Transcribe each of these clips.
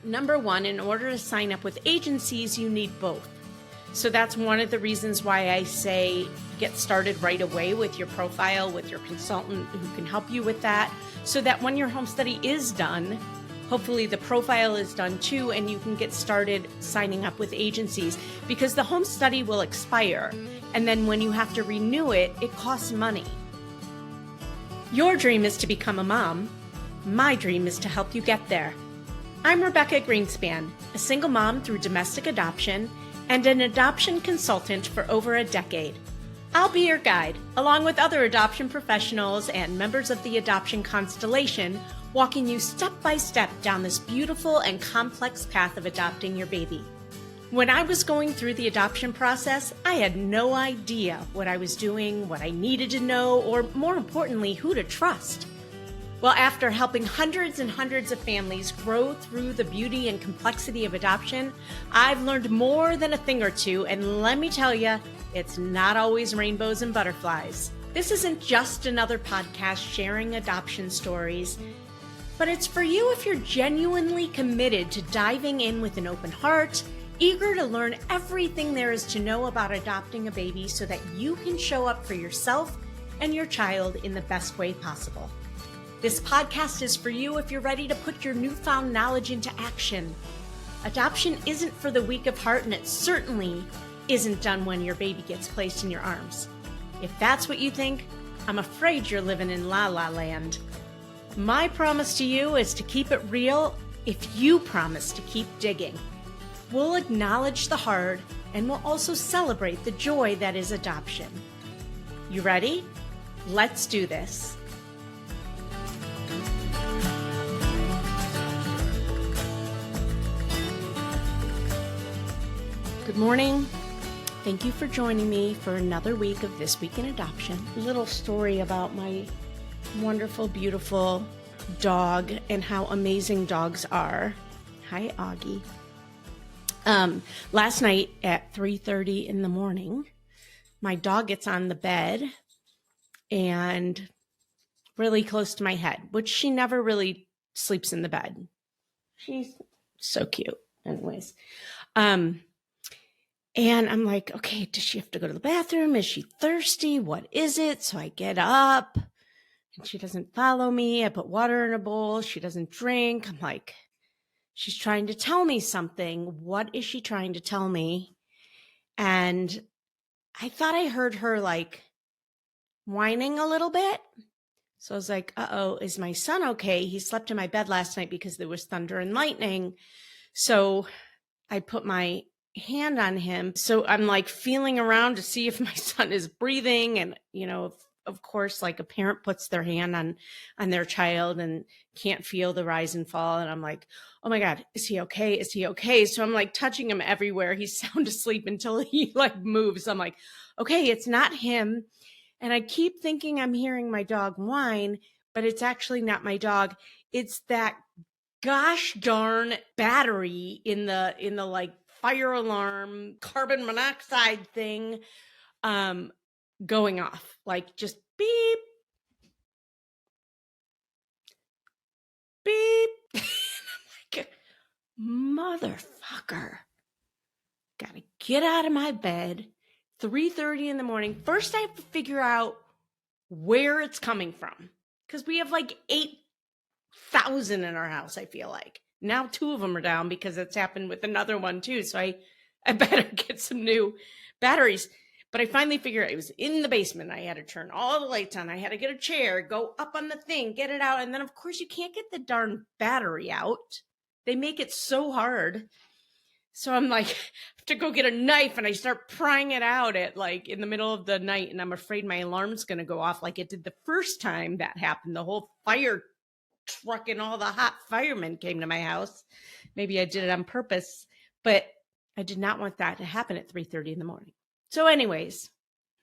Number one, in order to sign up with agencies, you need both. So that's one of the reasons why I say get started right away with your profile, with your consultant who can help you with that, so that when your home study is done, hopefully the profile is done too, and you can get started signing up with agencies, because the home study will expire. And then when you have to renew it, it costs money. Your dream is to become a mom. My dream is to help you get there. I'm Rebecca Gruenspan, a single mom through domestic adoption and an adoption consultant for over a decade. I'll be your guide, along with other adoption professionals and members of the adoption constellation, walking you step by step down this beautiful and complex path of adopting your baby. When I was going through the adoption process, I had no idea what I was doing, what I needed to know, or more importantly, who to trust. Well, after helping hundreds and hundreds of families grow through the beauty and complexity of adoption, I've learned more than a thing or two, and let me tell you, it's not always rainbows and butterflies. This isn't just another podcast sharing adoption stories, but it's for you if you're genuinely committed to diving in with an open heart, eager to learn everything there is to know about adopting a baby so that you can show up for yourself and your child in the best way possible. This podcast is for you if you're ready to put your newfound knowledge into action. Adoption isn't for the weak of heart, and it certainly isn't done when your baby gets placed in your arms. If that's what you think, I'm afraid you're living in la la land. My promise to you is to keep it real if you promise to keep digging. We'll acknowledge the hard, and we'll also celebrate the joy that is adoption. You ready? Let's do this. Good morning. Thank you for joining me for another week of This Week in Adoption. A little story about my wonderful, beautiful dog and how amazing dogs are. Hi, Augie. Last night at 3:30 in the morning, my dog gets on the bed and really close to my head, which she never really sleeps in the bed. She's so cute. Anyways. And I'm like, okay, does she have to go to the bathroom? Is she thirsty? What is it? So I get up and she doesn't follow me. I put water in a bowl. She doesn't drink. I'm like, she's trying to tell me something. What is she trying to tell me? And I thought I heard her like whining a little bit. So I was like, uh-oh, is my son okay? He slept in my bed last night because there was thunder and lightning. So I put my hand on him. So I'm like feeling around to see if my son is breathing. And, you know, of course, like a parent puts their hand on their child and can't feel the rise and fall. And I'm like, oh my God, is he okay? Is he okay? So I'm like touching him everywhere. He's sound asleep until he like moves. I'm like, okay, it's not him. And I keep thinking I'm hearing my dog whine, but it's actually not my dog. It's that gosh darn battery in the like fire alarm, carbon monoxide thing, going off, like just beep, beep. I'm like, motherfucker, gotta get out of my bed, 3:30 in the morning. First, I have to figure out where it's coming from, because we have like 8,000 in our house, I feel like. Now 2 of them are down because it's happened with another one too. So I better get some new batteries. But I finally figured out it was in the basement. I had to turn all the lights on. I had to get a chair, go up on the thing, get it out. And then of course you can't get the darn battery out. They make it so hard. So I'm like, I have to go get a knife, and I start prying it out at like in the middle of the night. And I'm afraid my alarm's going to go off like it did the first time that happened. The whole fire truck and all the hot firemen came to my house. Maybe I did it on purpose, but I did not want that to happen at 3:30 in the morning. So anyways,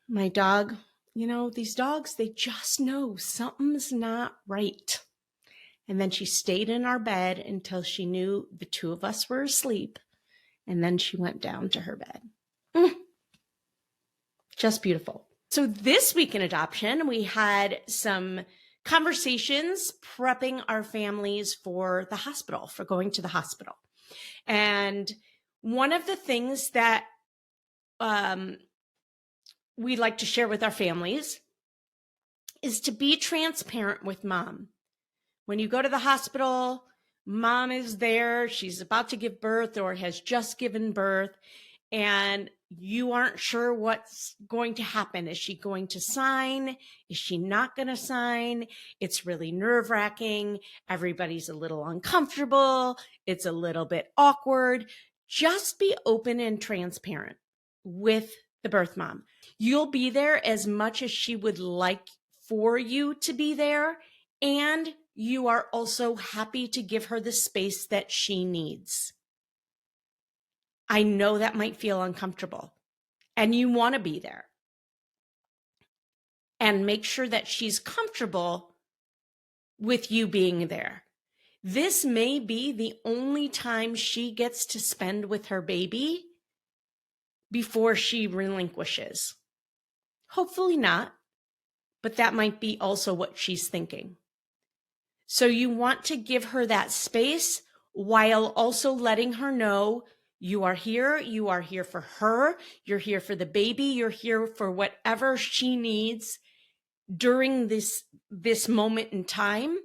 my dog, you know, these dogs, they just know something's not right. And then she stayed in our bed until she knew the 2 of us were asleep. And then she went down to her bed. Just beautiful. So this week in adoption, we had some conversations prepping our families for the hospital, for going to the hospital. And one of the things that we like to share with our families is to be transparent with mom. When you go to the hospital, mom is there, she's about to give birth or has just given birth, and you aren't sure what's going to happen. Is she going to sign? Is she not going to sign? It's really nerve-wracking. Everybody's a little uncomfortable. It's a little bit awkward. Just be open and transparent with the birth mom. You'll be there as much as she would like for you to be there, and you are also happy to give her the space that she needs. I know that might feel uncomfortable, and you want to be there. And make sure that she's comfortable with you being there. This may be the only time she gets to spend with her baby before she relinquishes. Hopefully not, but that might be also what she's thinking. So you want to give her that space while also letting her know you are here for her, you're here for the baby, you're here for whatever she needs during this moment in time,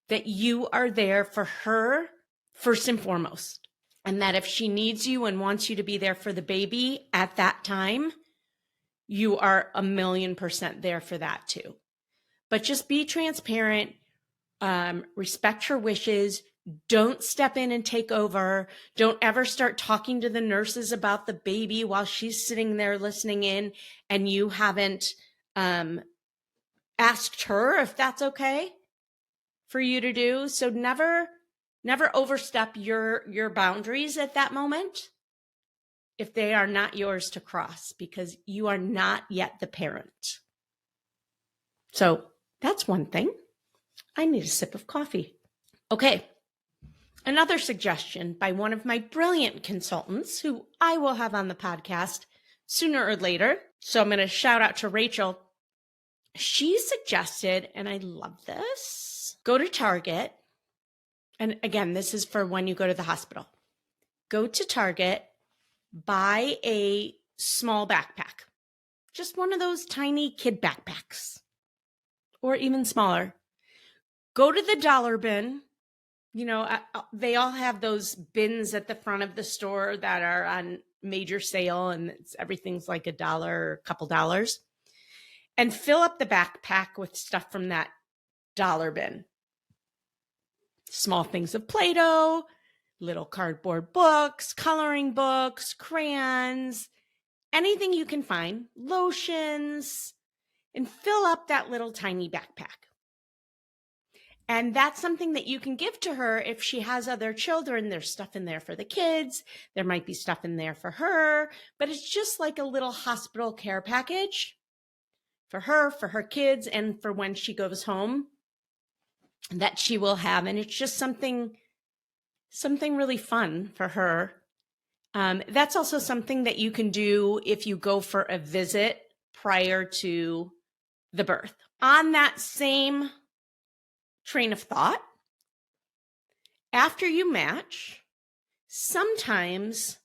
that you are there for her first and foremost. And that if she needs you and wants you to be there for the baby at that time, you are 1,000,000% there for that too. But just be transparent, respect her wishes. Don't step in and take over. Don't ever start talking to the nurses about the baby while she's sitting there listening in and you haven't asked her if that's okay for you to do. So never overstep your boundaries at that moment if they are not yours to cross, because you are not yet the parent. So that's one thing. I need a sip of coffee. Okay. Another suggestion by one of my brilliant consultants who I will have on the podcast sooner or later. So I'm going to shout out to Rachel. She suggested, and I love this, go to Target. And again, this is for when you go to the hospital. Go to Target, buy a small backpack. Just one of those tiny kid backpacks, or even smaller. Go to the dollar bin. You know, they all have those bins at the front of the store that are on major sale, and everything's like $1 or a couple dollars. And fill up the backpack with stuff from that dollar bin. Small things of Play-Doh, little cardboard books, coloring books, crayons, anything you can find, lotions, and fill up that little tiny backpack. And that's something that you can give to her if she has other children. There's stuff in there for the kids. There might be stuff in there for her, but it's just like a little hospital care package for her kids, and for when she goes home that she will have. And it's just something really fun for her. That's also something that you can do if you go for a visit prior to the birth. On that same train of thought, after you match, sometimes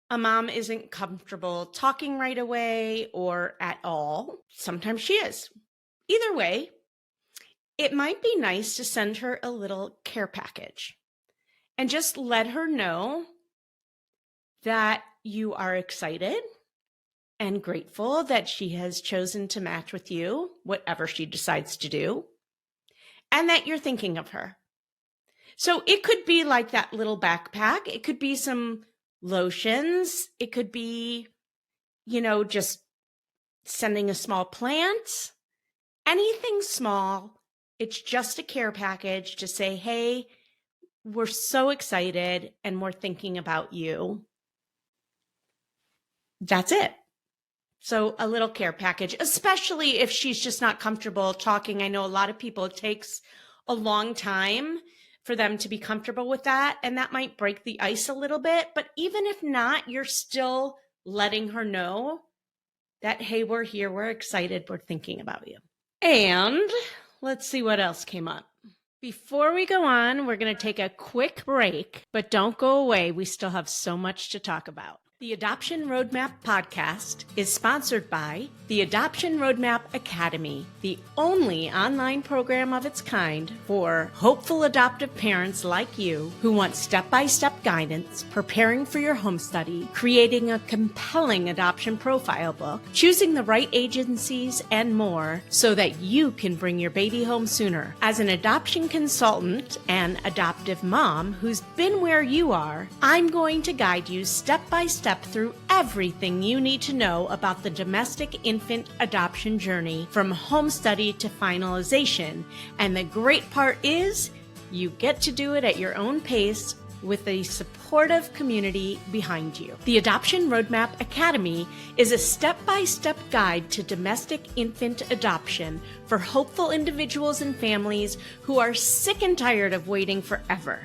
a mom isn't comfortable talking right away or at all. Sometimes she is. Either way, it might be nice to send her a little care package and just let her know that you are excited and grateful that she has chosen to match with you, whatever she decides to do, and that you're thinking of her. So it could be like that little backpack. It could be some lotions. It could be, just sending a small plant, anything small. It's just a care package to say, hey, we're so excited and we're thinking about you. That's it. So a little care package, especially if she's just not comfortable talking. I know a lot of people, it takes a long time for them to be comfortable with that, and that might break the ice a little bit. But even if not, you're still letting her know that, hey, we're here, we're excited, we're thinking about you. And let's see what else came up. Before we go on, we're going to take a quick break, but don't go away. We still have so much to talk about. The Adoption Roadmap podcast is sponsored by the Adoption Roadmap Academy, the only online program of its kind for hopeful adoptive parents like you who want step-by-step guidance, preparing for your home study, creating a compelling adoption profile book, choosing the right agencies, and more so that you can bring your baby home sooner. As an adoption consultant and adoptive mom who's been where you are, I'm going to guide you step by step through everything you need to know about the domestic infant adoption journey from home study to finalization. And the great part is you get to do it at your own pace with a supportive community behind you. The Adoption Roadmap Academy is a step-by-step guide to domestic infant adoption for hopeful individuals and families who are sick and tired of waiting forever.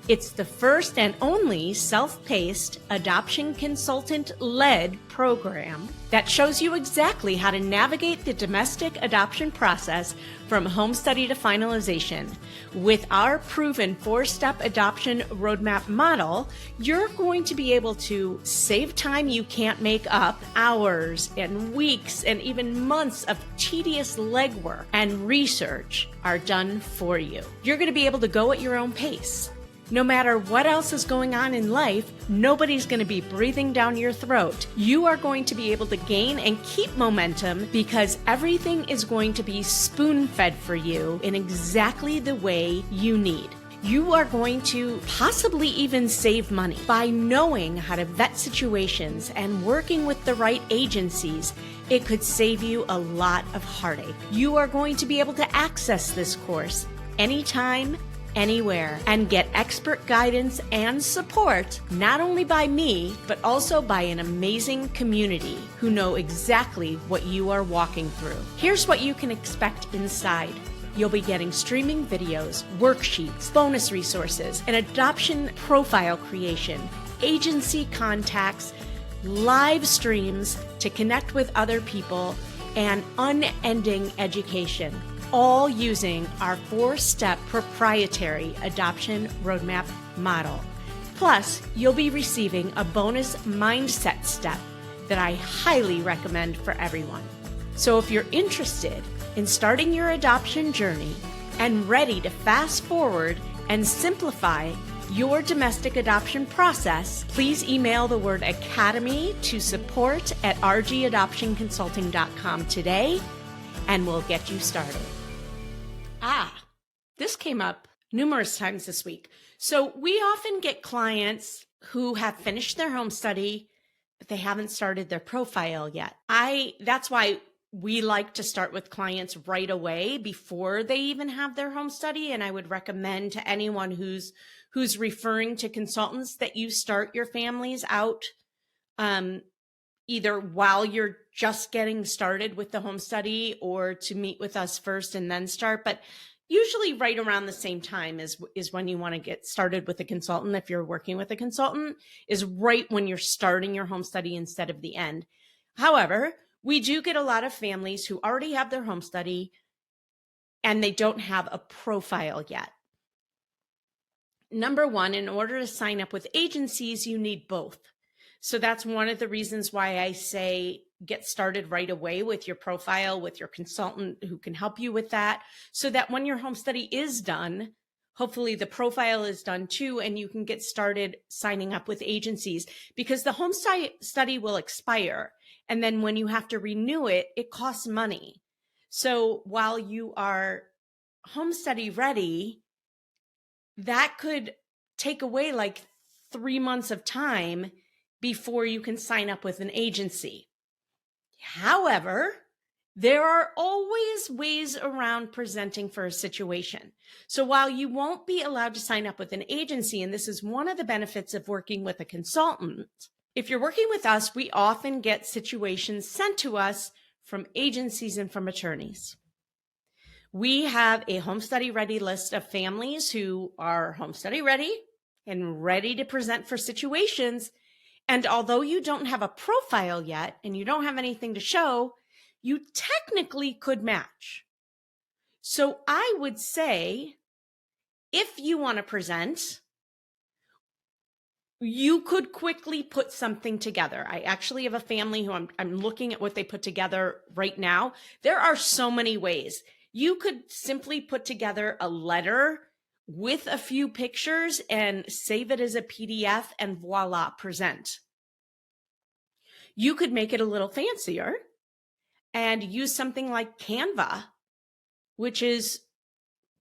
It's the first and only self-paced adoption consultant-led program that shows you exactly how to navigate the domestic adoption process from home study to finalization. With our proven 4-step adoption roadmap model, you're going to be able to save time you can't make up, hours and weeks and even months of tedious legwork and research are done for you. You're going to be able to go at your own pace. No matter what else is going on in life, nobody's going to be breathing down your throat. You are going to be able to gain and keep momentum because everything is going to be spoon-fed for you in exactly the way you need. You are going to possibly even save money by knowing how to vet situations and working with the right agencies. It could save you a lot of heartache. You are going to be able to access this course anytime, anywhere, and get expert guidance and support, not only by me, but also by an amazing community who know exactly what you are walking through. Here's what you can expect inside. You'll be getting streaming videos, worksheets, bonus resources, an adoption profile creation, agency contacts, live streams to connect with other people, and unending education, all using our 4-step proprietary adoption roadmap model. Plus, you'll be receiving a bonus mindset step that I highly recommend for everyone. So if you're interested in starting your adoption journey and ready to fast forward and simplify your domestic adoption process, please email the word academy to support@rgadoptionconsulting.com today, and we'll get you started. This came up numerous times this week. So we often get clients who have finished their home study, but they haven't started their profile yet. That's why we like to start with clients right away before they even have their home study. And I would recommend to anyone who's referring to consultants that you start your families out either while you're just getting started with the home study or to meet with us first and then start. But usually right around the same time is when you want to get started with a consultant. If you're working with a consultant, is right when you're starting your home study instead of the end. However, we do get a lot of families who already have their home study and they don't have a profile yet. Number one, in order to sign up with agencies, you need both. So that's one of the reasons why I say get started right away with your profile, with your consultant who can help you with that, so that when your home study is done, hopefully the profile is done too, and you can get started signing up with agencies, because the home study will expire. And then when you have to renew it, it costs money. So while you are home study ready, that could take away like 3 months of time before you can sign up with an agency. However, there are always ways around presenting for a situation. So while you won't be allowed to sign up with an agency, and this is one of the benefits of working with a consultant, if you're working with us, we often get situations sent to us from agencies and from attorneys. We have a home study ready list of families who are home study ready and ready to present for situations. And although you don't have a profile yet and you don't have anything to show, you technically could match. So I would say if you want to present, you could quickly put something together. I actually have a family who I'm looking at what they put together right now. There are so many ways. You could simply put together a letter with a few pictures and save it as a PDF, and voila, present. You could make it a little fancier and use something like Canva, which is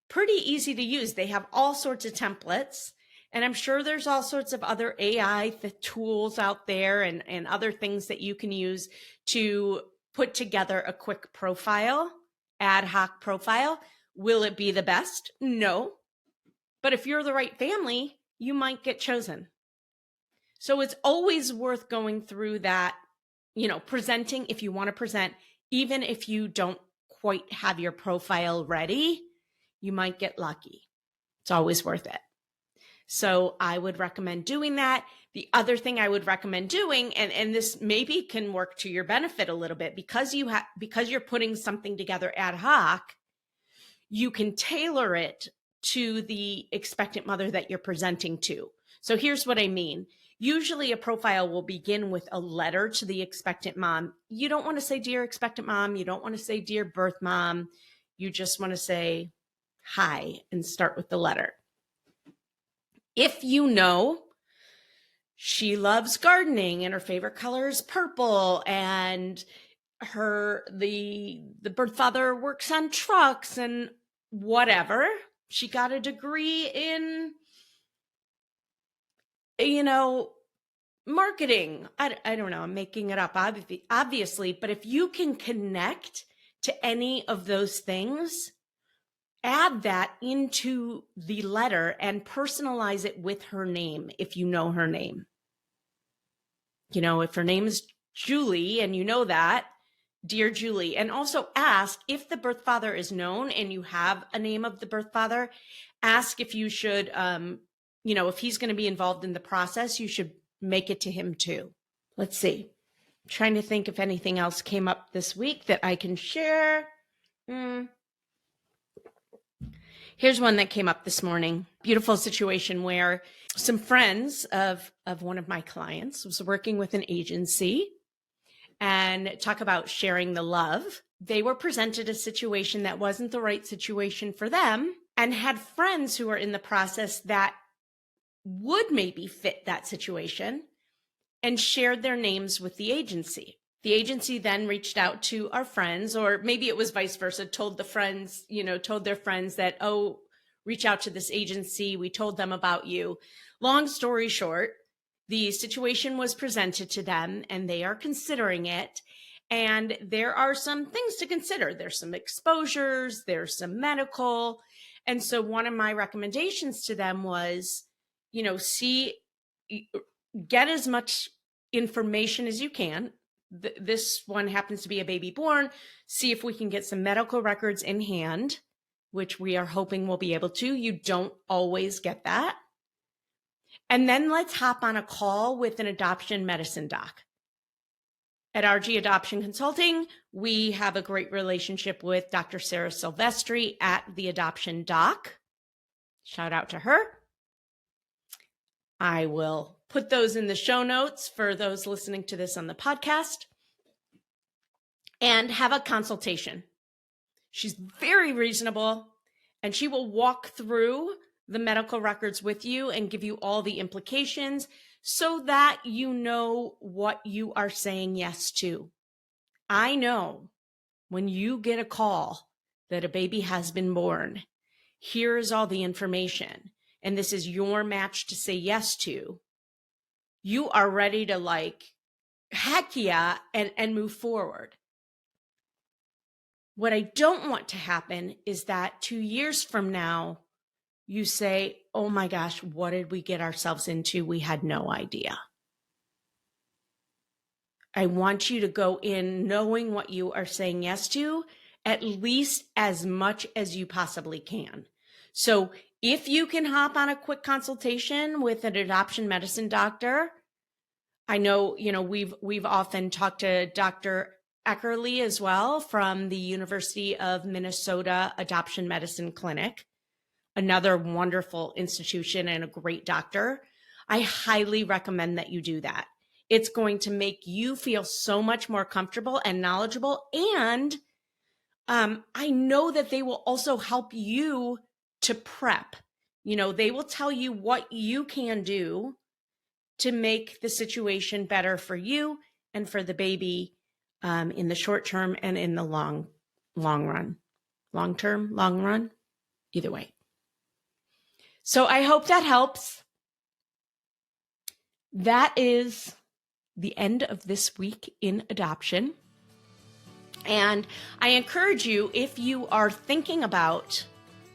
pretty easy to use. They have all sorts of templates, and I'm sure there's all sorts of other AI tools out there and other things that you can use to put together a quick profile, ad hoc profile. Will it be the best? No. But if you're the right family, you might get chosen. So it's always worth going through that, presenting if you want to present, even if you don't quite have your profile ready, you might get lucky. It's always worth it. So I would recommend doing that. The other thing I would recommend doing, and this maybe can work to your benefit a little bit, because you're putting something together ad hoc, you can tailor it to the expectant mother that you're presenting to. So here's what I mean. Usually a profile will begin with a letter to the expectant mom. You don't want to say, "Dear expectant mom." You don't want to say, "Dear birth mom." You just want to say, "Hi," and start with the letter. If you know she loves gardening and her favorite color is purple, and the birth father works on trucks and whatever, she got a degree in marketing. I don't know, I'm making it up, obviously, but if you can connect to any of those things, add that into the letter and personalize it with her name if you know her name. If her name is Julie and you know that, "Dear Julie." And also ask if the birth father is known and you have a name of the birth father, ask if you should, if he's going to be involved in the process, you should make it to him too. Let's see. I'm trying to think if anything else came up this week that I can share. Here's one that came up this morning. Beautiful situation where some friends of one of my clients was working with an agency, and talk about sharing the love. They were presented a situation that wasn't the right situation for them, and had friends who were in the process that would maybe fit that situation, and shared their names with the agency. The agency then reached out to our friends, or maybe it was vice versa, told their friends that, "Oh, reach out to this agency. We told them about you." Long story short, the situation was presented to them and they are considering it. And there are some things to consider. There's some exposures, there's some medical. And so one of my recommendations to them was, get as much information as you can. This one happens to be a baby born. See if we can get some medical records in hand, which we are hoping we'll be able to. You don't always get that. And then let's hop on a call with an adoption medicine doc. At RG Adoption Consulting, we have a great relationship with Dr. Sarah Silvestri at the Adoption Doc. Shout out to her. I will put those in the show notes for those listening to this on the podcast. And have a consultation. She's very reasonable, and she will walk through the medical records with you and give you all the implications so that you know what you are saying yes to. I know when you get a call that a baby has been born, here's all the information, and this is your match to say yes to. You are ready to heck yeah, and move forward. What I don't want to happen is that 2 years from now, you say, "Oh my gosh, what did we get ourselves into? We had no idea." I want you to go in knowing what you are saying yes to, at least as much as you possibly can. So if you can hop on a quick consultation with an adoption medicine doctor, I know, we've often talked to Dr. Eckerly as well from the University of Minnesota Adoption Medicine Clinic. another wonderful institution and a great doctor, I highly recommend that you do that. It's going to make you feel so much more comfortable and knowledgeable. And I know that they will also help you to prep. They will tell you what you can do to make the situation better for you and for the baby in the short term and in the long run. Long term, long run, either way. So I hope that helps. That is the end of this week in adoption. And I encourage you, if you are thinking about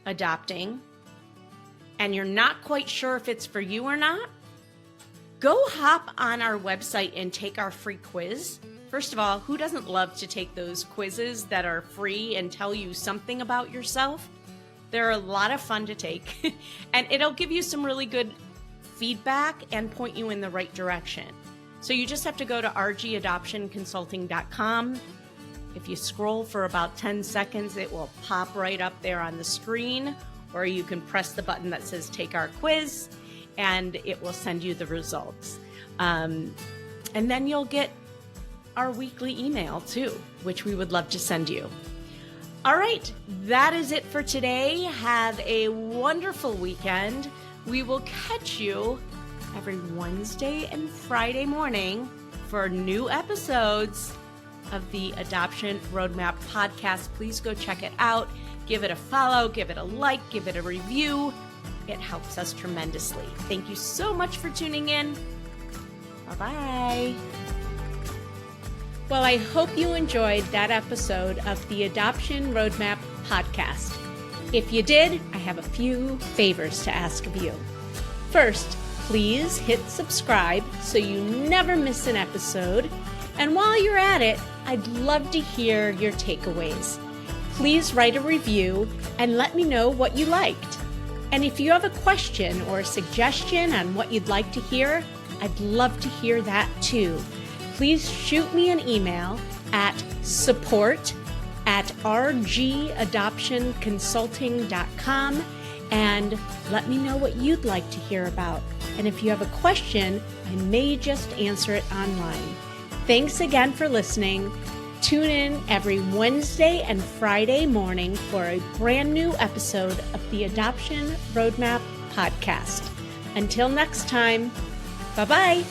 adopting and you're not quite sure if it's for you or not, go hop on our website and take our free quiz. First of all, who doesn't love to take those quizzes that are free and tell you something about yourself? They're a lot of fun to take, and it'll give you some really good feedback and point you in the right direction. So you just have to go to rgadoptionconsulting.com. If you scroll for about 10 seconds, it will pop right up there on the screen, or you can press the button that says take our quiz, and it will send you the results. And then you'll get our weekly email too, which we would love to send you. All right, that is it for today. Have a wonderful weekend. We will catch you every Wednesday and Friday morning for new episodes of the Adoption Roadmap podcast. Please go check it out. Give it a follow, give it a like, give it a review. It helps us tremendously. Thank you so much for tuning in. Bye-bye. Well, I hope you enjoyed that episode of the Adoption Roadmap podcast. If you did, I have a few favors to ask of you. First, please hit subscribe so you never miss an episode. And while you're at it, I'd love to hear your takeaways. Please write a review and let me know what you liked. And if you have a question or a suggestion on what you'd like to hear, I'd love to hear that too. Please shoot me an email at support@rgadoptionconsulting.com and let me know what you'd like to hear about. And if you have a question, I may just answer it online. Thanks again for listening. Tune in every Wednesday and Friday morning for a brand new episode of the Adoption Roadmap podcast. Until next time, bye-bye.